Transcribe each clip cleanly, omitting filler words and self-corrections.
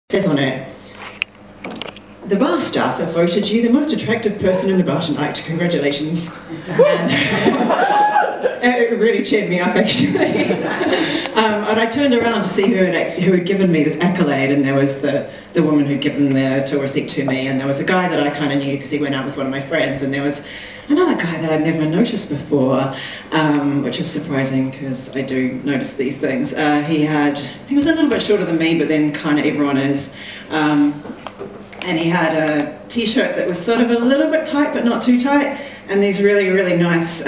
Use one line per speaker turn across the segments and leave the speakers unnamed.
says on it, "The bar staff have voted you the most attractive person in the bar tonight. Congratulations." It really cheered me up, actually. And I turned around to see who had given me this accolade, and there was the woman who'd given the till receipt to me, and there was a guy that I kind of knew because he went out with one of my friends, and there was another guy that I'd never noticed before, which is surprising because I do notice these things. He was a little bit shorter than me, but then kind of everyone is. And he had a t-shirt that was sort of a little bit tight, but not too tight, and these really, really nice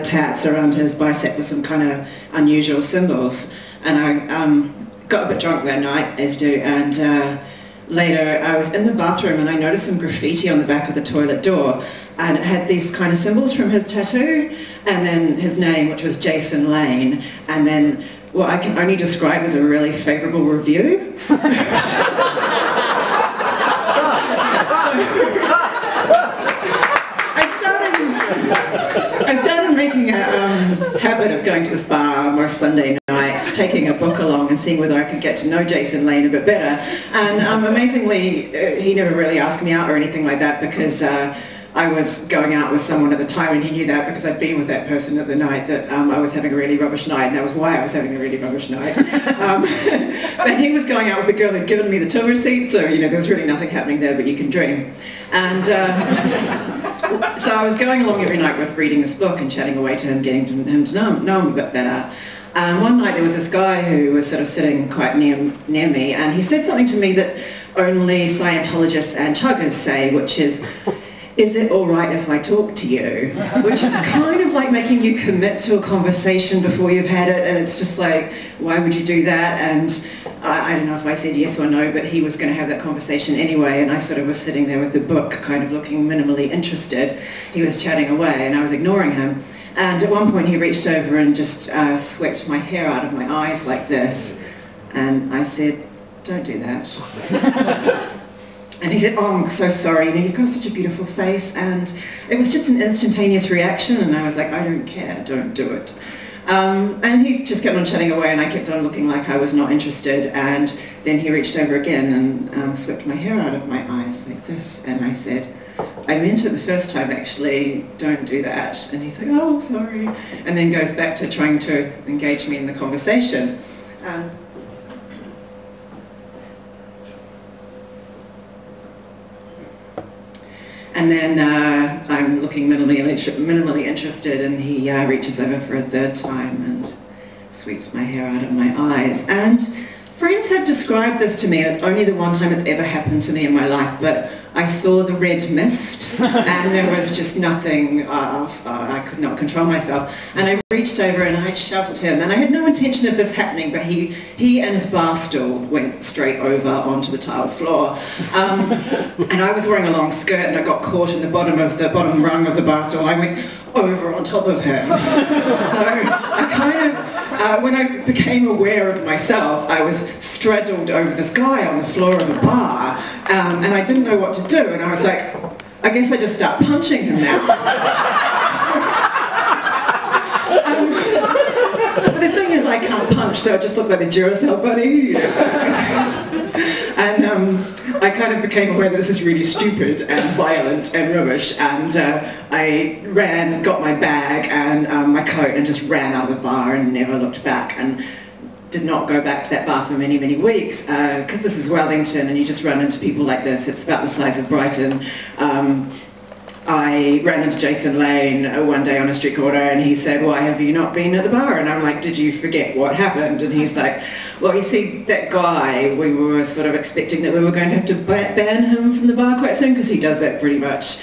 tats around his bicep with some kind of unusual symbols. And I got a bit drunk that night, as you do, and later I was in the bathroom and I noticed some graffiti on the back of the toilet door, and it had these kind of symbols from his tattoo, and then his name, which was Jason Lane, and then what I can only describe as a really favourable review. I started making a habit of going to this bar most Sunday nights, taking a book along and seeing whether I could get to know Jason Lane a bit better. And amazingly, he never really asked me out or anything like that, because I was going out with someone at the time, and he knew that because I'd been with that person at the night that I was having a really rubbish night, and that was why I was having a really rubbish night. But he was going out with a girl who'd given me the till receipt, so there was really nothing happening there, but you can dream. And so I was going along every night with reading this book and chatting away to him, getting him to know him a bit better. And one night there was this guy who was sort of sitting quite near me, and he said something to me that only Scientologists and chuggers say, which is, "Is it all right if I talk to you?" Which is kind of like making you commit to a conversation before you've had it, and it's just like, why would you do that? And I don't know if I said yes or no, but he was going to have that conversation anyway, and I sort of was sitting there with the book, kind of looking minimally interested. He was chatting away, and I was ignoring him. And at one point he reached over and just swept my hair out of my eyes like this, and I said, "Don't do that." And he said, "Oh, I'm so sorry, you've got such a beautiful face." And it was just an instantaneous reaction, and I was like, "I don't care, don't do it." And he just kept on chatting away, and I kept on looking like I was not interested, and then he reached over again and swept my hair out of my eyes like this, and I said, "I meant it the first time, actually, don't do that." And he's like, "Oh, sorry," and then goes back to trying to engage me in the conversation. And then I'm looking minimally interested, and he reaches over for a third time and sweeps my hair out of my eyes. And friends have described this to me, and it's only the one time it's ever happened to me in my life, but I saw the red mist, and there was just nothing, I could not control myself. And I reached over and I shoved him, and I had no intention of this happening, but he and his bar stool went straight over onto the tiled floor. And I was wearing a long skirt, and I got caught in the bottom rung of the bar stool. I went over on top of him. So I kind of, when I became aware of myself, I was straddled over this guy on the floor of the bar, and I didn't know what to do, and I was like, I guess I just start punching him now. But the thing is, I can't punch, so I just look like the Duracell bunny. And I kind of became aware that this is really stupid and violent and rubbish, and I ran, got my bag and my coat, and just ran out of the bar and never looked back, and did not go back to that bar for many, many weeks, because this is Wellington and you just run into people like this. It's about the size of Brighton. I ran into Jason Lane one day on a street corner, and he said, "Why have you not been at the bar?" And I'm like, "Did you forget what happened?" And he's like, "Well, you see, that guy, we were sort of expecting that we were going to have to ban him from the bar quite soon, because he does that pretty much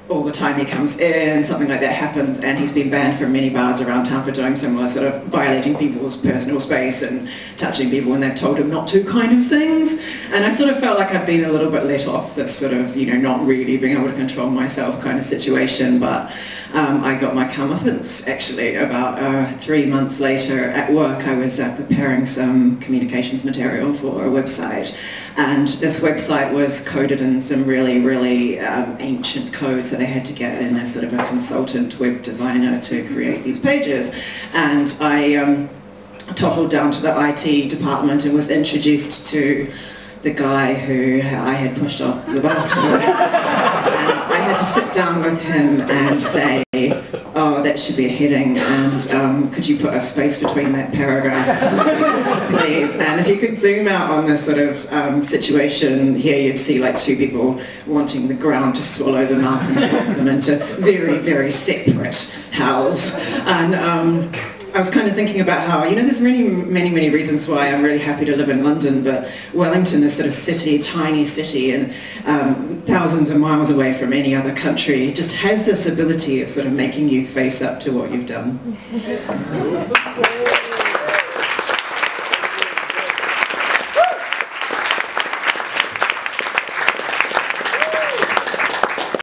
all the time he comes in, something like that happens, and he's been banned from many bars around town for doing similar, sort of violating people's personal space and touching people when they've told him not to kind of things." And I sort of felt like I'd been a little bit let off this sort of, not really being able to control myself kind of situation, but I got my comeuppance actually about 3 months later at work. I was preparing some communications material for a website, and this website was coded in some really, really ancient code, so they had to get in a sort of a consultant web designer to create these pages. And I toppled down to the IT department and was introduced to the guy who I had pushed off the bus for. And I had to sit down with him and say, oh, that should be a heading, and could you put a space between that paragraph, please? And if you could zoom out on this sort of situation here, you'd see like two people wanting the ground to swallow them up and drop them into very, very separate hells. And I was kind of thinking about how, you know, there's really many reasons why I'm really happy to live in London, but Wellington, this sort of city, tiny city, and thousands of miles away from any other country, just has this ability of sort of making you face up to what you've done.